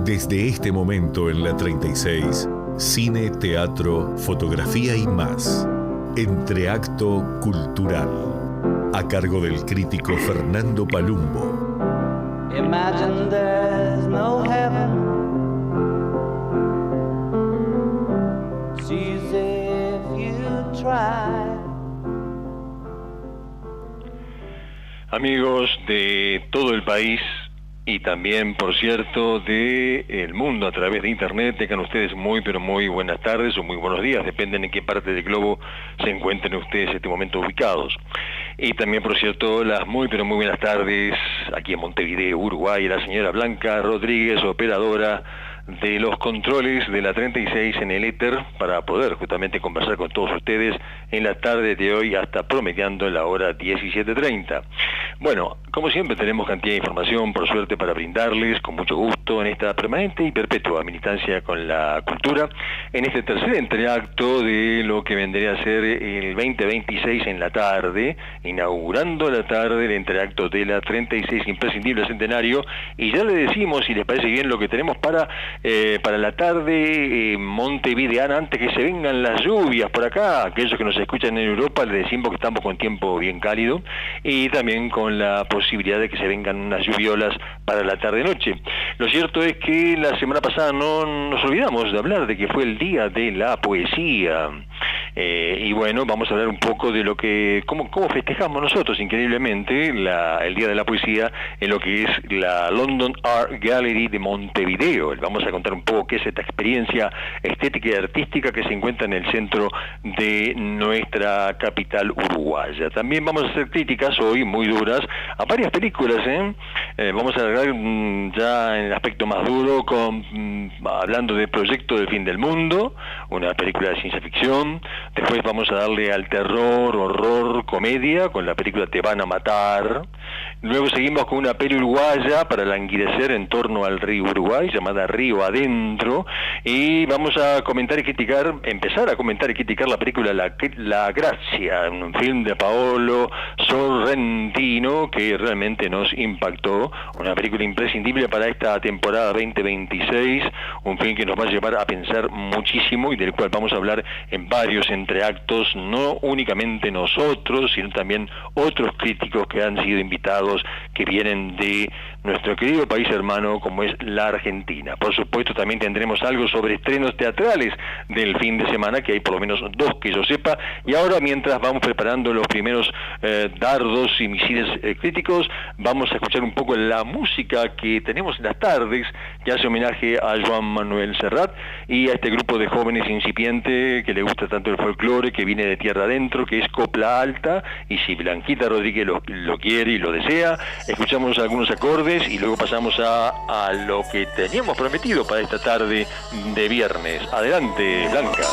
Desde este momento en la 36, cine, teatro, fotografía y más. Entreacto Cultural. A cargo del crítico Fernando Palumbo. Imagine there's no heaven. It's easy if you try. Amigos de todo el país y también, por cierto, de el mundo a través de internet, tengan ustedes muy pero muy buenas tardes o muy buenos días, dependen en qué parte del globo se encuentren ustedes en este momento ubicados. Y también, por cierto, las muy pero muy buenas tardes aquí en Montevideo, Uruguay, la señora Blanca Rodríguez, operadora de los controles de la 36 en el éter, para poder justamente conversar con todos ustedes en la tarde de hoy hasta promediando la hora 17:30. Bueno, como siempre tenemos cantidad de información, por suerte, para brindarles con mucho gusto en esta permanente y perpetua militancia con la cultura, en este tercer entreacto de lo que vendría a ser el 2026 en la tarde, inaugurando la tarde el entreacto de la 36 imprescindible centenario, y ya le decimos, si les parece bien, lo que tenemos para la tarde montevideana, antes que se vengan las lluvias por acá. Aquellos que nos escuchan en Europa les decimos que estamos con tiempo bien cálido y también con la posibilidad de que se vengan unas lluviolas para la tarde-noche. Lo cierto es que la semana pasada no nos olvidamos de hablar de que fue el Día de la Poesía. Y bueno, vamos a hablar un poco de lo que cómo festejamos nosotros increíblemente el Día de la Poesía en lo que es la London Art Gallery de Montevideo. Vamos a contar un poco qué es esta experiencia estética y artística que se encuentra en el centro de nuestra capital uruguaya. También vamos a hacer críticas hoy muy duras a varias películas. Vamos a hablar ya en el aspecto más duro hablando de Proyecto del Fin del Mundo, una película de ciencia ficción. Después vamos a darle al terror, horror, comedia con la película Te van a matar. Luego seguimos con una peli uruguaya para languidecer en torno al río Uruguay, llamada Río Adentro, y vamos a empezar a comentar y criticar la película La Gracia, un film de Paolo Sorrentino que realmente nos impactó, una película imprescindible para esta temporada 2026, un film que nos va a llevar a pensar muchísimo y del cual vamos a hablar en varios entreactos, no únicamente nosotros, sino también otros críticos que han sido invitados, que vienen de nuestro querido país hermano como es la Argentina. Por supuesto también tendremos algo sobre estrenos teatrales del fin de semana, que hay por lo menos 2 que yo sepa, y ahora mientras vamos preparando los primeros dardos y misiles críticos, vamos a escuchar un poco la música que tenemos en las tardes, que hace homenaje a Joan Manuel Serrat y a este grupo de jóvenes incipiente que le gusta tanto el folclore, que viene de tierra adentro, que es Copla Alta, y si Blanquita Rodríguez lo quiere y lo desea, escuchamos algunos acordes y luego pasamos a lo que teníamos prometido para esta tarde de viernes. Adelante, Blanca.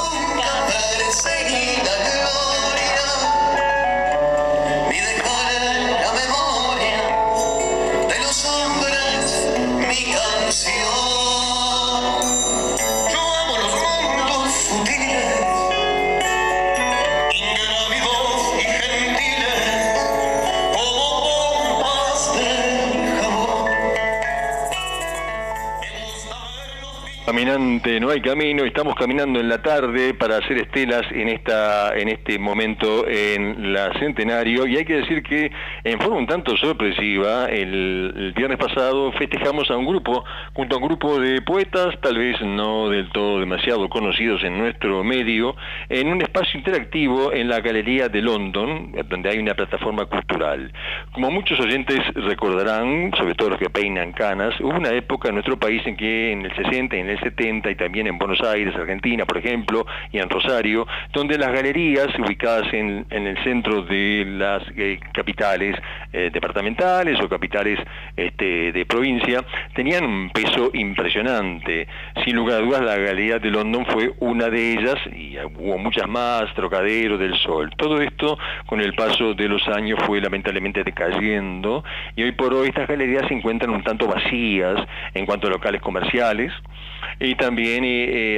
Caminante, no hay camino, estamos caminando en la tarde para hacer estelas en este momento en la Centenario, y hay que decir que en forma un tanto sorpresiva, el viernes pasado festejamos junto a un grupo de poetas, tal vez no del todo demasiado conocidos en nuestro medio, en un espacio interactivo en la Galería de London, donde hay una plataforma cultural. Como muchos oyentes recordarán, sobre todo los que peinan canas, hubo una época en nuestro país en que en el 60 y en el 70, y también en Buenos Aires, Argentina, por ejemplo, y en Rosario, donde las galerías ubicadas en el centro de las capitales departamentales o capitales de provincia, tenían un peso impresionante. Sin lugar a dudas, la Galería de London fue una de ellas, y hubo muchas más, Trocadero, del Sol. Todo esto, con el paso de los años, fue lamentablemente decayendo, y hoy por hoy estas galerías se encuentran un tanto vacías en cuanto a locales comerciales. y también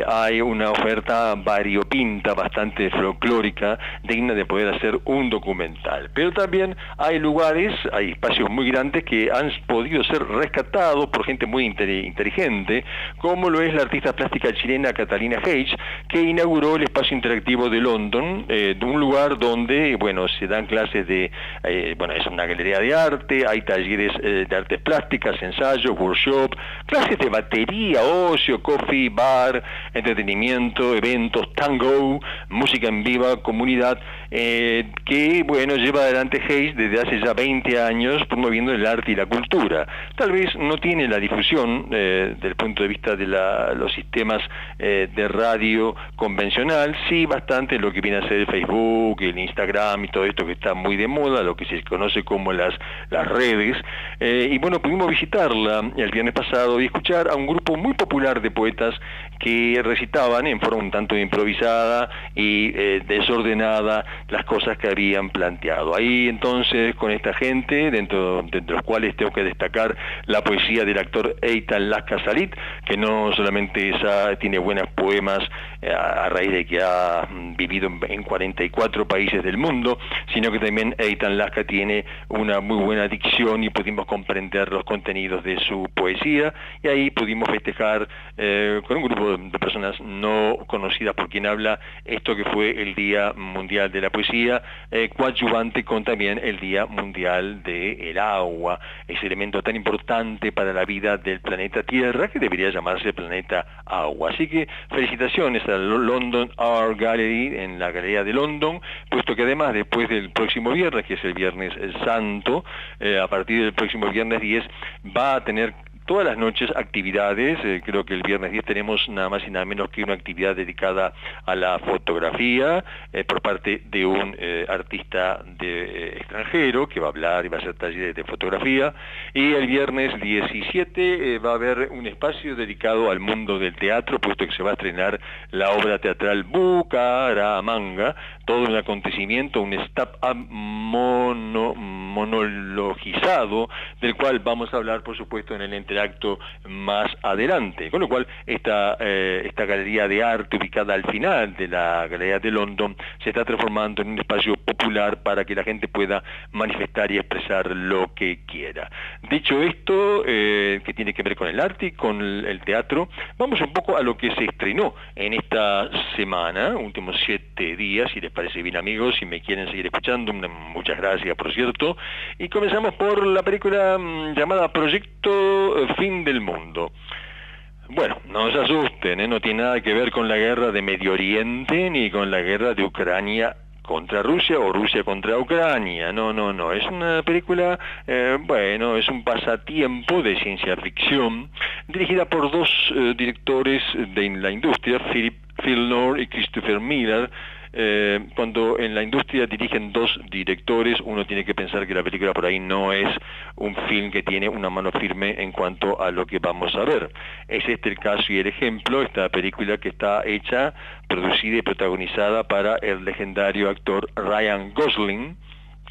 hay una oferta variopinta, bastante folclórica, digna de poder hacer un documental. Pero también hay lugares, hay espacios muy grandes que han podido ser rescatados por gente muy inteligente, como lo es la artista plástica chilena Catalina Hage, que inauguró el espacio interactivo de London, de un lugar donde, bueno, se dan clases de, bueno, es una galería de arte, hay talleres de artes plásticas, ensayos, workshop, clases de batería, ocio, coffee, bar, entretenimiento, eventos, tango, música en viva, comunidad, que, bueno, lleva adelante Hage desde hace ya 20 años promoviendo el arte y la cultura. Tal vez no tiene la difusión desde el punto de vista de los sistemas de radio convencional, sí bastante lo que viene a ser el Facebook, el Instagram y todo esto que está muy de moda, lo que se conoce como las redes, y bueno, pudimos visitarla el viernes pasado y escuchar a un grupo muy popular de poetas que recitaban en forma un tanto improvisada y desordenada las cosas que habían planteado. Ahí entonces con esta gente, dentro de los cuales tengo que destacar la poesía del actor Eitan Lasca-Salit, que no solamente tiene buenos poemas a raíz de que ha vivido en 44 países del mundo, sino que también Eitan Lasca tiene una muy buena dicción y pudimos comprender los contenidos de su poesía, y ahí pudimos festejar con un grupo de personas no conocidas por quien habla esto que fue el Día Mundial de la Poesía, coadyuvante con también el Día Mundial del Agua, ese elemento tan importante para la vida del planeta Tierra que debería llamarse planeta Agua. Así que felicitaciones a London Art Gallery en la Galería de London, puesto que además después del próximo viernes, que es el Viernes Santo, a partir del próximo viernes 10 va a tener todas las noches actividades. Creo que el viernes 10 tenemos nada más y nada menos que una actividad dedicada a la fotografía por parte de un artista extranjero que va a hablar y va a hacer talleres de fotografía, y el viernes 17 va a haber un espacio dedicado al mundo del teatro, puesto que se va a estrenar la obra teatral Bucaramanga, todo un acontecimiento, un stand-up monologizado, del cual vamos a hablar por supuesto en el acto más adelante, con lo cual esta galería de arte ubicada al final de la Galería de London se está transformando en un espacio popular para que la gente pueda manifestar y expresar lo que quiera. Dicho esto, que tiene que ver con el arte y con el teatro, vamos un poco a lo que se estrenó en esta semana, últimos 7 días, si les parece bien, amigos, si me quieren seguir escuchando, muchas gracias por cierto, y comenzamos por la película llamada Proyecto Fin del Mundo. Bueno, no se asusten, no tiene nada que ver con la guerra de Medio Oriente ni con la guerra de Ucrania contra Rusia o Rusia contra Ucrania. No, es una película, bueno, es un pasatiempo de ciencia ficción dirigida por dos directores de la industria, Philip Filnor y Christopher Miller. Cuando en la industria dirigen dos directores, uno tiene que pensar que la película por ahí no es un film que tiene una mano firme en cuanto a lo que vamos a ver. Es este el caso y el ejemplo, esta película que está hecha, producida y protagonizada para el legendario actor Ryan Gosling,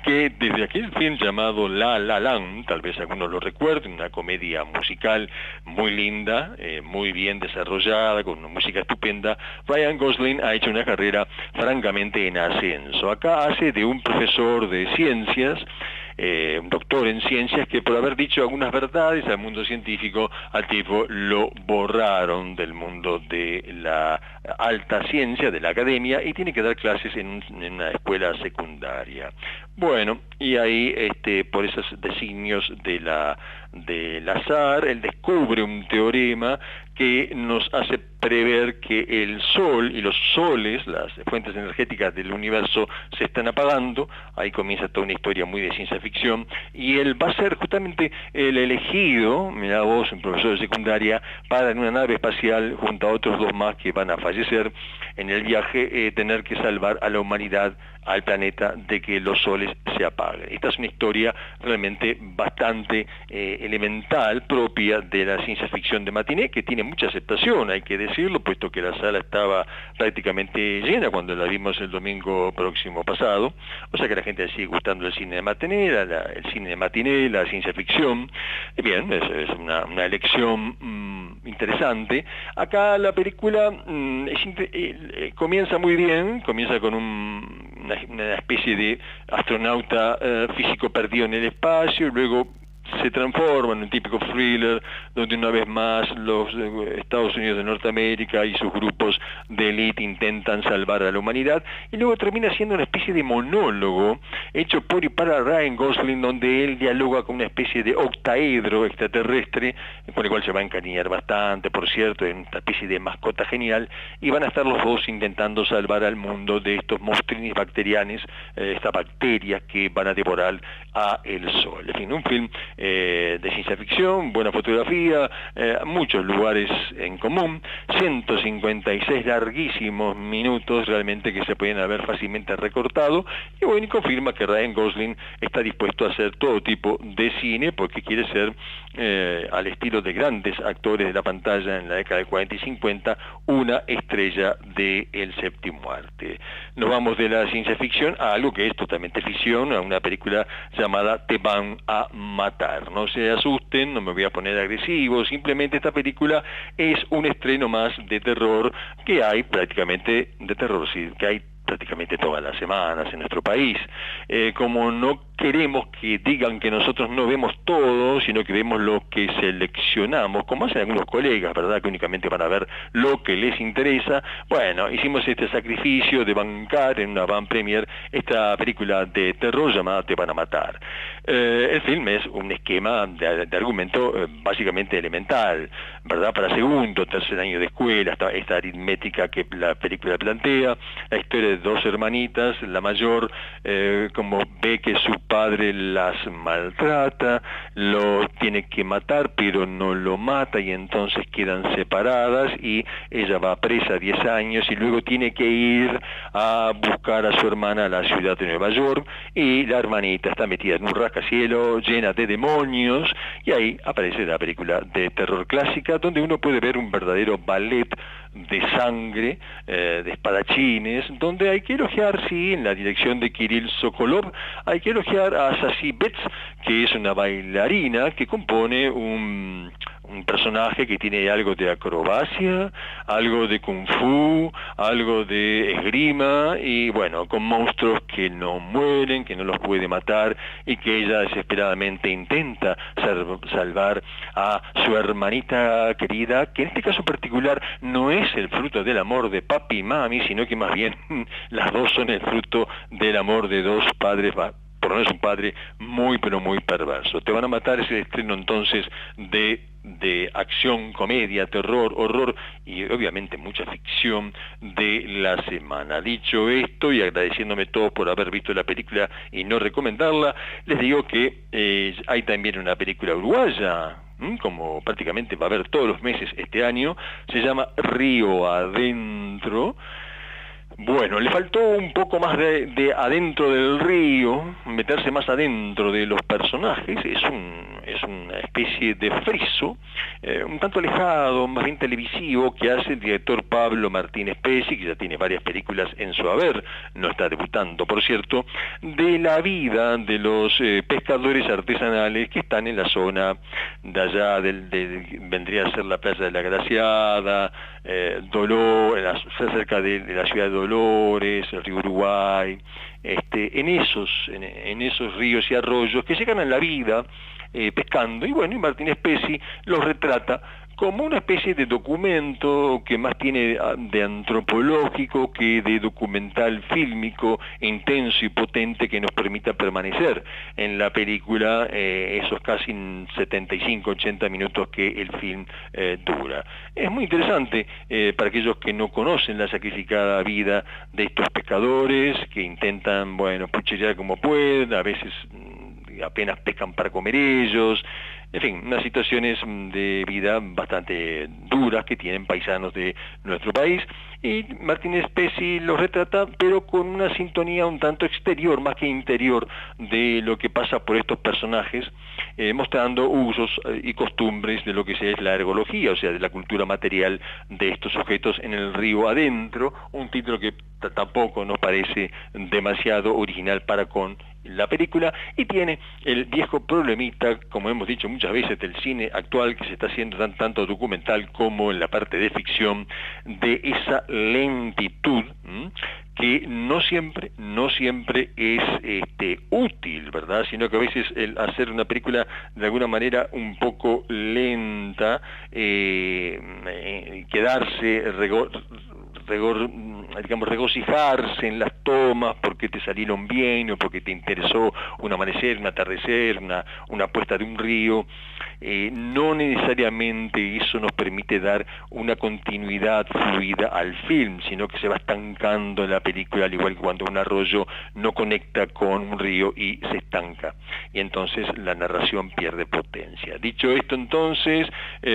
que desde aquel film llamado La La Land, tal vez algunos lo recuerden, una comedia musical muy linda, muy bien desarrollada, con una música estupenda, Ryan Gosling ha hecho una carrera francamente en ascenso. Acá hace de un profesor de ciencias, un doctor en ciencias, que por haber dicho algunas verdades al mundo científico, al tipo lo borraron del mundo de la alta ciencia, de la academia, y tiene que dar clases en una escuela secundaria. Bueno, y ahí por esos designios del azar, él descubre un teorema que nos hace prever que el Sol y los soles, las fuentes energéticas del universo, se están apagando. Ahí comienza toda una historia muy de ciencia ficción, y él va a ser justamente el elegido, mirá vos, un profesor de secundaria, para en una nave espacial, junto a otros dos más que van a fallecer en el viaje, tener que salvar a la humanidad, al planeta, de que los soles se apaguen. Esta es una historia realmente bastante elemental propia de la ciencia ficción de matiné, que tiene mucha aceptación, hay que decirlo, puesto que la sala estaba prácticamente llena cuando la vimos el domingo próximo pasado, o sea que la gente sigue gustando el cine de matiné, el cine de matiné, la ciencia ficción. Bien, es una elección interesante. Acá la película comienza muy bien, comienza con una especie de astronauta físico perdido en el espacio, y luego se transforma en un típico thriller donde una vez más los Estados Unidos de Norteamérica y sus grupos de élite intentan salvar a la humanidad, y luego termina siendo una especie de monólogo hecho por y para Ryan Gosling, donde él dialoga con una especie de octaedro extraterrestre con el cual se va a encariñar bastante, por cierto, es una especie de mascota genial, y van a estar los dos intentando salvar al mundo de estos monstruos bacterianos, estas bacterias que van a devorar a el Sol. En fin, un film de ciencia ficción, buena fotografía, muchos lugares en común, 156 larguísimos minutos realmente que se pueden haber fácilmente recortado, y bueno, y confirma que Ryan Gosling está dispuesto a hacer todo tipo de cine porque quiere ser, al estilo de grandes actores de la pantalla en la década de 40 y 50, una estrella del séptimo arte. Nos vamos de la ciencia ficción a algo que es totalmente ficción, a una película llamada Te van a matar. No se asusten, no me voy a poner agresivo, simplemente esta película es un estreno más de terror que hay prácticamente, de terror, sí, que hay prácticamente todas las semanas en nuestro país. Como no queremos que digan que nosotros no vemos todo, sino que vemos lo que seleccionamos, como hacen algunos colegas, ¿verdad?, que únicamente van a ver lo que les interesa. Bueno, hicimos este sacrificio de bancar en una van premier esta película de terror llamada Te van a matar. El film es un esquema de argumento básicamente elemental, ¿verdad?, para segundo, tercer año de escuela, esta aritmética que la película plantea, la historia de dos hermanitas, la mayor como ve que su padre las maltrata, lo tiene que matar pero no lo mata, y entonces quedan separadas y ella va presa 10 años y luego tiene que ir a buscar a su hermana a la ciudad de Nueva York, y la hermanita está metida en un rascacielos llena de demonios, y ahí aparece la película de terror clásica donde uno puede ver un verdadero ballet de sangre, de espadachines, donde hay que elogiar, sí, en la dirección de Kirill Sokolov, hay que elogiar a Sassy Betts, que es una bailarina que compone un personaje que tiene algo de acrobacia, algo de kung fu, algo de esgrima, y bueno, con monstruos que no mueren, que no los puede matar, y que ella desesperadamente intenta salvar a su hermanita querida, que en este caso particular no es el fruto del amor de papi y mami, sino que más bien las dos son el fruto del amor de dos padres, por lo menos un padre muy pero muy perverso. Te van a matar es el estreno entonces de acción, comedia, terror, horror y obviamente mucha ficción de la semana. Dicho esto, y agradeciéndome todos por haber visto la película y no recomendarla, les digo que hay también una película uruguaya, como prácticamente va a haber todos los meses este año, se llama Río Adentro. Bueno, le faltó un poco más de adentro del río, meterse más adentro de los personajes, es una especie de friso, un tanto alejado, más bien televisivo, que hace el director Pablo Martínez Pesi, que ya tiene varias películas en su haber, no está debutando, por cierto, de la vida de los pescadores artesanales que están en la zona de allá, vendría a ser la playa de la Graciada, cerca de la ciudad de Dolores, el río Uruguay, en esos ríos y arroyos que llegan a la vida pescando, y bueno, y Martínez Pesi los retrata como una especie de documento que más tiene de antropológico que de documental fílmico intenso y potente, que nos permita permanecer en la película esos casi 75-80 minutos que el film dura. Es muy interesante para aquellos que no conocen la sacrificada vida de estos pescadores que intentan, bueno, pucherear como pueden, a veces apenas pescan para comer ellos, en fin, unas situaciones de vida bastante duras que tienen paisanos de nuestro país, y Martínez Pesi los retrata, pero con una sintonía un tanto exterior, más que interior, de lo que pasa por estos personajes, mostrando usos y costumbres de lo que es la ergología, o sea, de la cultura material de estos sujetos en el río adentro, un título que tampoco nos parece demasiado original para con la película, y tiene el viejo problemita, como hemos dicho muchas veces, del cine actual, que se está haciendo tanto documental como en la parte de ficción, de esa lentitud que no siempre es útil, ¿verdad? Sino que a veces el hacer una película de alguna manera un poco lenta, quedarse regocijarse en las tomas porque te salieron bien o porque te interesó un amanecer, un atardecer, una puesta de un río, no necesariamente eso nos permite dar una continuidad fluida al film, sino que se va estancando la película, al igual que cuando un arroyo no conecta con un río y se estanca, y entonces la narración pierde potencia. Dicho esto, entonces,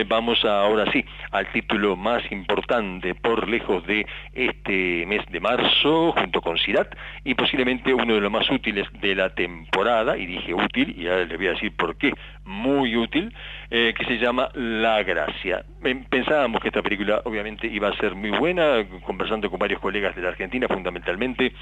vamos ahora sí al título más importante por lejos de este mes de marzo, junto con Sirat, y posiblemente uno de los más útiles de la temporada, y dije útil, y ahora les voy a decir por qué, muy útil, que se llama La Gracia. Pensábamos que esta película obviamente iba a ser muy buena, conversando con varios colegas de la Argentina fundamentalmente,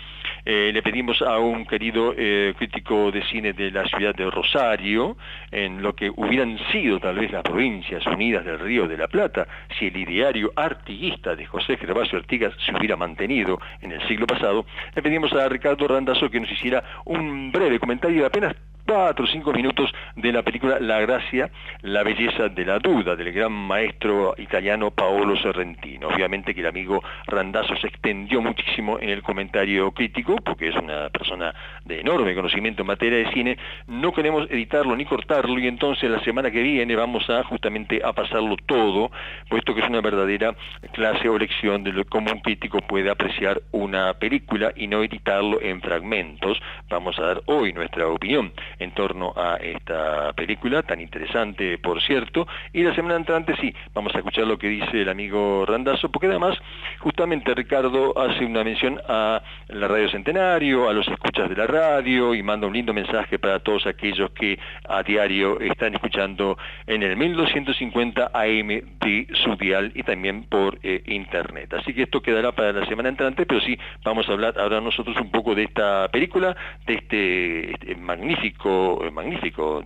le pedimos a un querido crítico de cine de la ciudad de Rosario, en lo que hubieran sido tal vez las Provincias Unidas del Río de la Plata, si el ideario artiguista de José Gervasio Artigas se hubiera mantenido en el siglo pasado, le pedimos a Ricardo Randazzo que nos hiciera un breve comentario de apenas 4 o 5 minutos de la película La Gracia, la belleza de la duda, del gran maestro italiano Paolo Sorrentino. Obviamente que el amigo Randazzo se extendió muchísimo en el comentario crítico, porque es una persona de enorme conocimiento en materia de cine. No queremos editarlo ni cortarlo, y entonces la semana que viene vamos a justamente a pasarlo todo, puesto que es una verdadera clase o lección de cómo un crítico puede apreciar una película y no editarlo en fragmentos. Vamos a dar hoy nuestra opinión en torno a esta película, tan interesante por cierto, y la semana entrante sí, vamos a escuchar lo que dice el amigo Randazzo, porque además justamente Ricardo hace una mención a la Radio Centenario, a los escuchas de la radio, y manda un lindo mensaje para todos aquellos que a diario están escuchando en el 1250 AM de su dial y también por internet. Así que esto quedará para la semana entrante, pero sí vamos a hablar ahora nosotros un poco de esta película, de este magnífico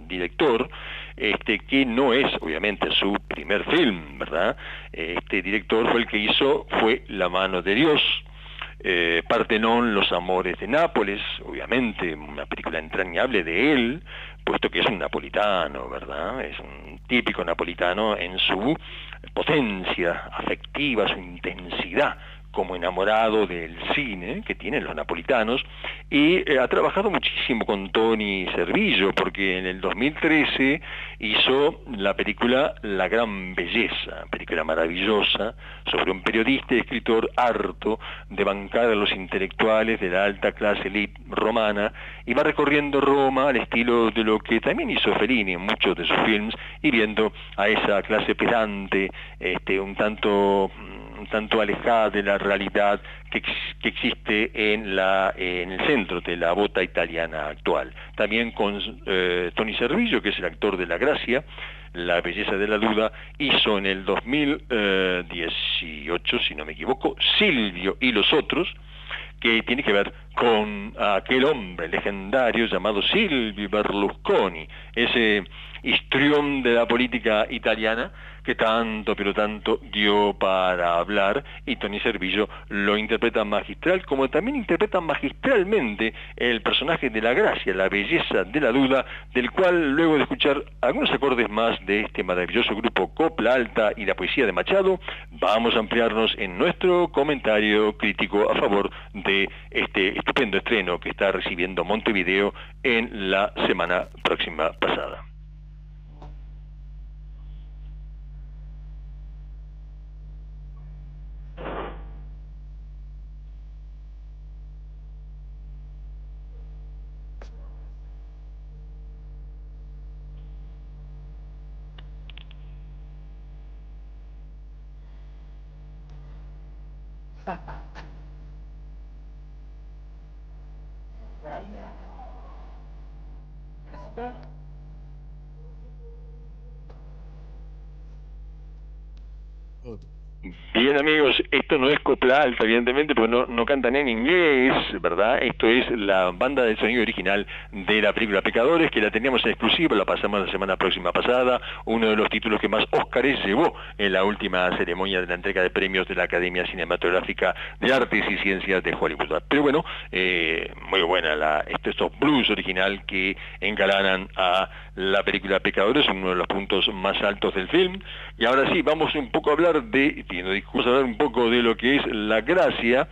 director, que no es obviamente su primer film, ¿verdad? Este director fue La mano de Dios, Partenón, Los amores de Nápoles, obviamente una película entrañable de él, puesto que es un napolitano, ¿verdad? Es un típico napolitano en su potencia afectiva, su intensidad como enamorado del cine que tienen los napolitanos, y ha trabajado muchísimo con Tony Servillo, porque en el 2013 hizo la película La Gran Belleza, película maravillosa sobre un periodista y escritor harto de bancar a los intelectuales de la alta clase elite romana, y va recorriendo Roma al estilo de lo que también hizo Fellini en muchos de sus films, y viendo a esa clase pedante, un tanto alejada de la realidad que existe en el centro de la bota italiana actual. También con Tony Servillo, que es el actor de La Gracia, La belleza de la duda, hizo en el 2018, si no me equivoco, Silvio y los otros, que tiene que ver con aquel hombre legendario llamado Silvio Berlusconi, ese histrión de la política italiana que tanto, pero tanto dio para hablar, y Tony Servillo lo interpreta magistral, como también interpreta magistralmente el personaje de La Gracia, la belleza de la duda, del cual, luego de escuchar algunos acordes más de este maravilloso grupo Copla Alta y la poesía de Machado, vamos a ampliarnos en nuestro comentario crítico a favor de este estupendo estreno que está recibiendo Montevideo en la semana próxima pasada. Bien, amigos, esto no es copla alta, evidentemente, porque no cantan en inglés, ¿verdad? Esto es la banda de sonido original de la película Pecadores, que la teníamos en exclusiva, la pasamos la semana próxima pasada, uno de los títulos que más Óscares llevó en la última ceremonia de la entrega de premios de la Academia Cinematográfica de Artes y Ciencias de Hollywood. Pero bueno, muy buena estos blues original que engalanan a la película Pecadores, uno de los puntos más altos del film. Y ahora sí, vamos un poco a hablar vamos a hablar un poco de lo que es La Gracia.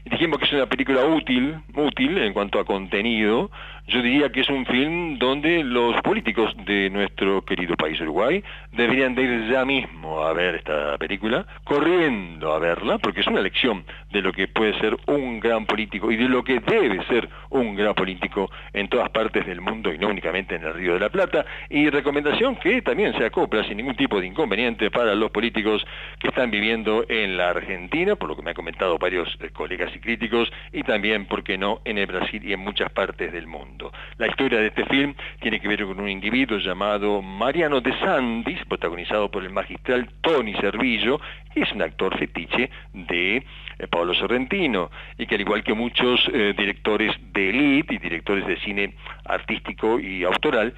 Dijimos que es una película útil en cuanto a contenido. Yo diría que es un film donde los políticos de nuestro querido país Uruguay deberían de ir ya mismo a ver esta película, corriendo a verla, porque es una lección de lo que puede ser un gran político y de lo que debe ser un gran político en todas partes del mundo y no únicamente en el Río de la Plata. Y recomendación que también se acopla sin ningún tipo de inconveniente para los políticos que están viviendo en la Argentina, por lo que me han comentado varios colegas y críticos, y también, ¿por qué no?, en el Brasil y en muchas partes del mundo. La historia de este film tiene que ver con un individuo llamado Mariano de Sandis, protagonizado por el magistral Tony Servillo, que es un actor fetiche de Paolo Sorrentino, y que al igual que muchos directores de élite y directores de cine artístico y autoral,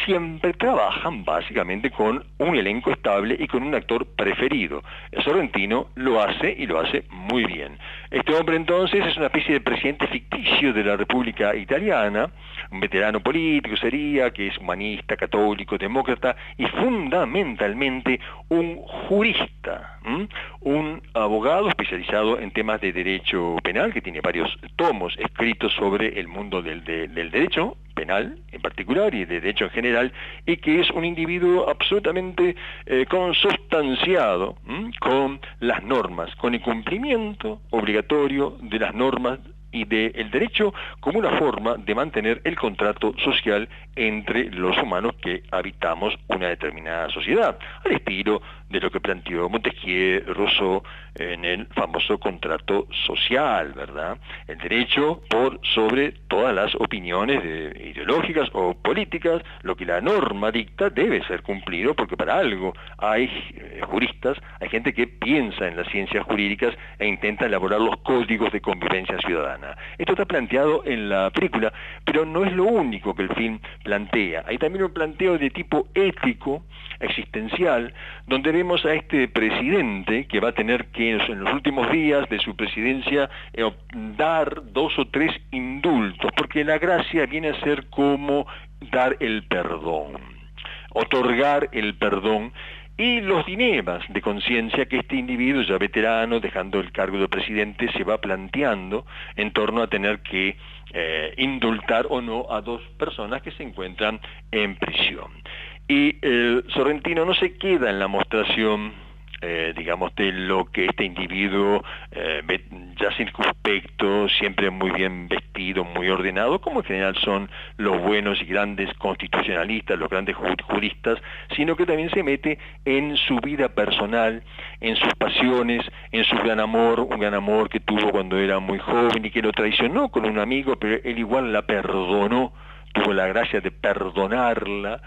siempre trabajan básicamente con un elenco estable y con un actor preferido. Sorrentino lo hace y lo hace muy bien. Este hombre entonces es una especie de presidente ficticio de la República Italiana, un veterano político sería, que es humanista, católico, demócrata y fundamentalmente un jurista, un abogado especializado en temas de derecho penal, que tiene varios tomos escritos sobre el mundo del derecho penal en particular y de derecho en general, y que es un individuo absolutamente consustanciado con las normas, con el cumplimiento obligatorio de las normas y del derecho como una forma de mantener el contrato social entre los humanos que habitamos una determinada sociedad, al estilo de lo que planteó Montesquieu, Rousseau en el famoso contrato social, ¿verdad? El derecho por sobre todas las opiniones ideológicas o políticas, lo que la norma dicta debe ser cumplido, porque para algo hay juristas, hay gente que piensa en las ciencias jurídicas e intenta elaborar los códigos de convivencia ciudadana. Esto está planteado en la película, pero no es lo único que el film plantea. Hay también un planteo de tipo ético, existencial, donde vemos a este presidente que va a tener que en los últimos días de su presidencia dar 2 o 3 indultos, porque la gracia viene a ser como dar el perdón, otorgar el perdón, y los dilemas de conciencia que este individuo ya veterano, dejando el cargo de presidente, se va planteando en torno a tener que indultar o no a 2 personas que se encuentran en prisión. Y Sorrentino no se queda en la mostración digamos, de lo que este individuo ya circunspecto, siempre muy bien vestido, muy ordenado, como en general son los buenos y grandes constitucionalistas, los grandes juristas, sino que también se mete en su vida personal, en sus pasiones, en su gran amor, un gran amor que tuvo cuando era muy joven y que lo traicionó con un amigo, pero él igual la perdonó, tuvo la gracia de perdonarla,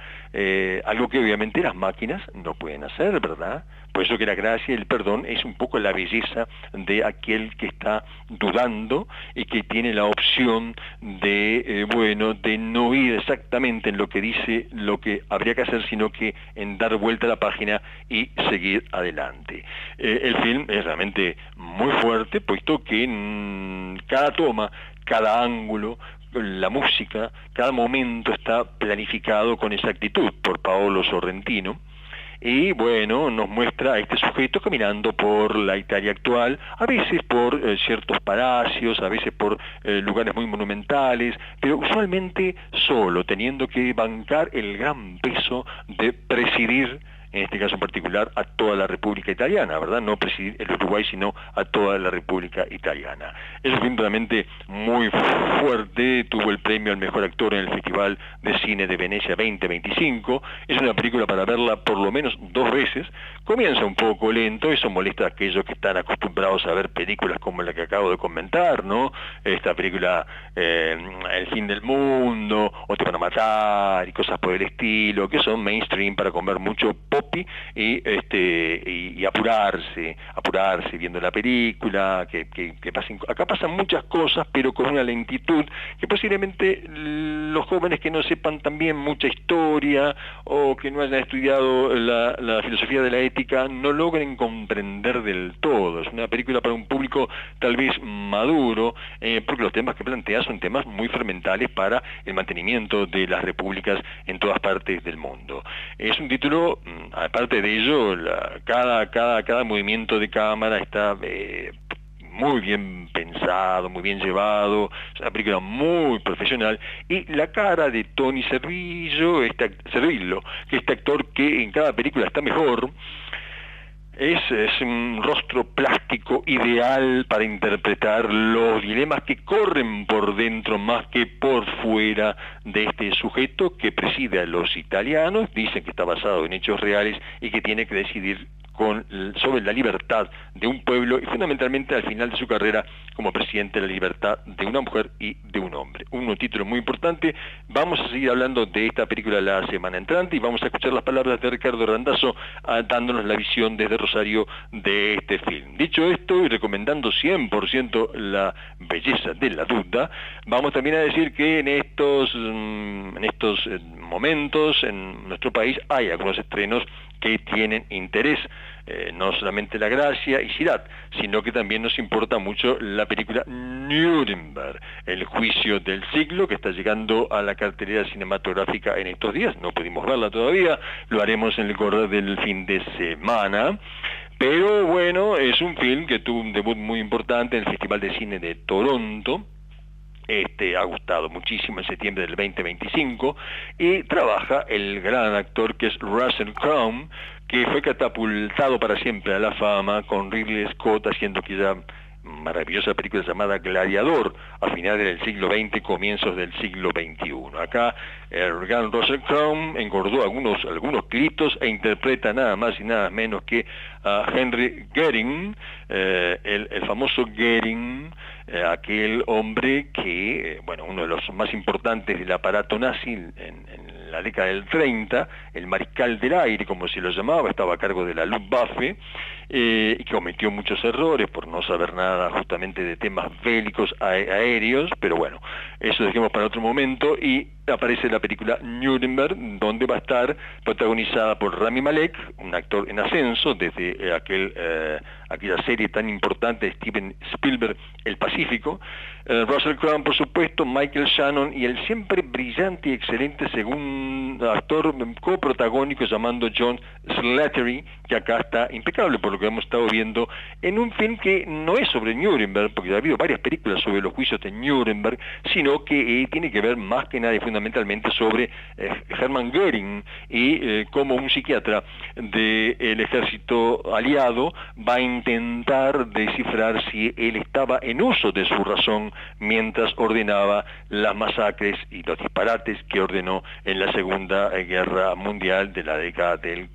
algo que obviamente las máquinas no pueden hacer, ¿verdad? Por eso que la gracia y el perdón es un poco la belleza de aquel que está dudando y que tiene la opción de, de no ir exactamente en lo que dice, lo que habría que hacer, sino que en dar vuelta a la página y seguir adelante. El film es realmente muy fuerte, puesto que en cada toma, cada ángulo, la música, cada momento está planificado con exactitud por Paolo Sorrentino. Y bueno, nos muestra a este sujeto caminando por la Italia actual, a veces por ciertos palacios, a veces por lugares muy monumentales, pero usualmente solo, teniendo que bancar el gran peso de presidir en este caso en particular a toda la República Italiana, ¿verdad? No presidir el Uruguay, sino a toda la República Italiana. Es un film realmente muy fuerte, tuvo el premio al mejor actor en el Festival de Cine de Venecia 2025, es una película para verla por lo menos 2 veces, comienza un poco lento, eso molesta a aquellos que están acostumbrados a ver películas como la que acabo de comentar, ¿no? Esta película, El fin del mundo, o Te van a matar, y cosas por el estilo, que son mainstream para comer mucho poppy y apurarse viendo la película, acá pasan muchas cosas, pero con una lentitud que posiblemente los jóvenes que no sepan también mucha historia o que no hayan estudiado la filosofía de la ética no logren comprender del todo. Es una película para un público tal vez maduro, porque los temas que plantea son temas muy fermentales para el mantenimiento de las repúblicas en todas partes del mundo. Es un título, aparte de ello, cada movimiento de cámara está muy bien pensado, muy bien llevado, es una película muy profesional, y la cara de Tony Servillo, que este actor que en cada película está mejor, es un rostro plástico ideal para interpretar los dilemas que corren por dentro más que por fuera de este sujeto que preside a los italianos, dicen que está basado en hechos reales y que tiene que decidir sobre la libertad de un pueblo y fundamentalmente al final de su carrera como presidente la libertad de una mujer y de un hombre. Un título muy importante. Vamos a seguir hablando de esta película la semana entrante y vamos a escuchar las palabras de Ricardo Randazzo dándonos la visión desde Rosario de este film. Dicho esto y recomendando 100% la belleza de la duda, vamos también a decir que en estos momentos en nuestro país hay algunos estrenos que tienen interés, no solamente La Gracia y Ciudad, sino que también nos importa mucho la película Nuremberg, el juicio del siglo, que está llegando a la cartelera cinematográfica en estos días. No pudimos verla todavía, lo haremos en el correr del fin de semana. Pero bueno, es un film que tuvo un debut muy importante en el Festival de Cine de Toronto. Ha gustado muchísimo en septiembre del 2025 y trabaja el gran actor que es Russell Crowe, que fue catapultado para siempre a la fama con Ridley Scott haciendo aquella maravillosa película llamada Gladiador a finales del siglo XX, comienzos del siglo XXI. Acá el gran Russell Crowe engordó algunos kilitos e interpreta nada más y nada menos que a Henry Goering, el famoso Goering, aquel hombre que, uno de los más importantes del aparato nazi en la década del 30, el mariscal del aire, como se lo llamaba, estaba a cargo de la Luftwaffe, y que cometió muchos errores por no saber nada justamente de temas bélicos aéreos, pero bueno, eso dejemos para otro momento, y aparece la película Nuremberg, donde va a estar protagonizada por Rami Malek, un actor en ascenso desde aquella serie tan importante de Steven Spielberg, El Pacífico, Russell Crowe, por supuesto, Michael Shannon y el siempre brillante y excelente segundo actor coprotagónico llamado John Slattery, que acá está impecable por lo que hemos estado viendo en un film que no es sobre Nuremberg, porque ha habido varias películas sobre los juicios de Nuremberg, sino que tiene que ver más que nada y fundamentalmente sobre Hermann Göring y cómo un psiquiatra del ejército aliado va a intentar descifrar si él estaba en uso de su razón mientras ordenaba las masacres y los disparates que ordenó en la Segunda Guerra Mundial de la década del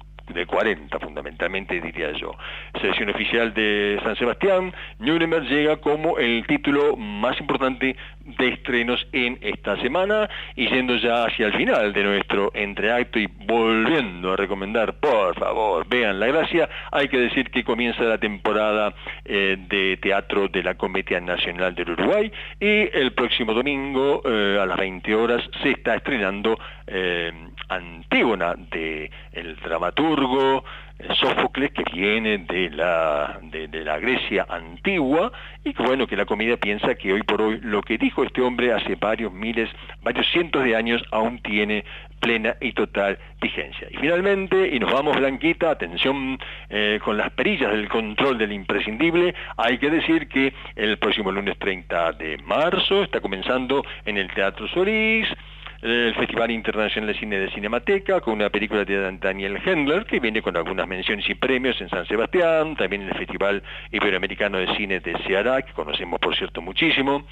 40, fundamentalmente, diría yo. Selección oficial de San Sebastián, Nuremberg llega como el título más importante de estrenos en esta semana, y yendo ya hacia el final de nuestro entreacto y volviendo a recomendar, por favor, vean La Gracia, hay que decir que comienza la temporada de teatro de la Comedia Nacional del Uruguay, y el próximo domingo a las 20 horas se está estrenando Antígona, de el dramaturgo Sófocles, que viene de la Grecia antigua, y que que la comedia piensa que hoy por hoy lo que dijo este hombre hace varios cientos de años aún tiene plena y total vigencia. Y finalmente, y nos vamos, Blanquita, atención con las perillas del control del imprescindible, hay que decir que el próximo lunes 30 de marzo está comenzando en el Teatro Solís el Festival Internacional de Cine de Cinemateca, con una película de Daniel Hendler, que viene con algunas menciones y premios en San Sebastián, también el Festival Iberoamericano de Cine de Ceará, que conocemos por cierto muchísimo,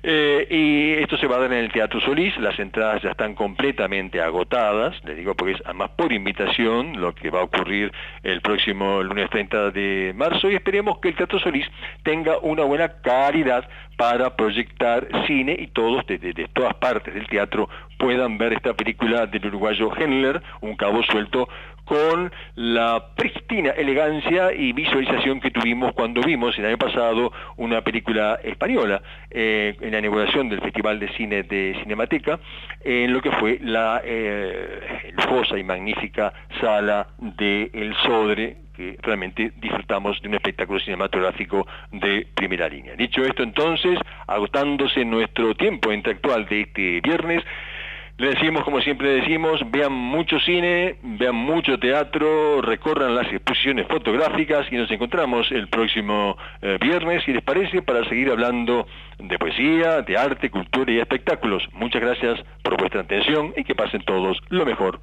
y esto se va a dar en el Teatro Solís. Las entradas ya están completamente agotadas, les digo porque es además por invitación lo que va a ocurrir el próximo lunes 30 de marzo, y esperemos que el Teatro Solís tenga una buena calidad para proyectar cine y todos de todas partes del teatro puedan ver esta película del uruguayo Hendler, Un cabo suelto, con la prístina elegancia y visualización que tuvimos cuando vimos el año pasado una película española en la inauguración del Festival de Cine de Cinemateca, en lo que fue la lujosa y magnífica sala de El Sodre, que realmente disfrutamos de un espectáculo cinematográfico de primera línea. Dicho esto, entonces, agotándose nuestro tiempo intelectual de este viernes, le decimos, como siempre decimos, vean mucho cine, vean mucho teatro, recorran las exposiciones fotográficas y nos encontramos el próximo viernes, si les parece, para seguir hablando de poesía, de arte, cultura y espectáculos. Muchas gracias por vuestra atención y que pasen todos lo mejor.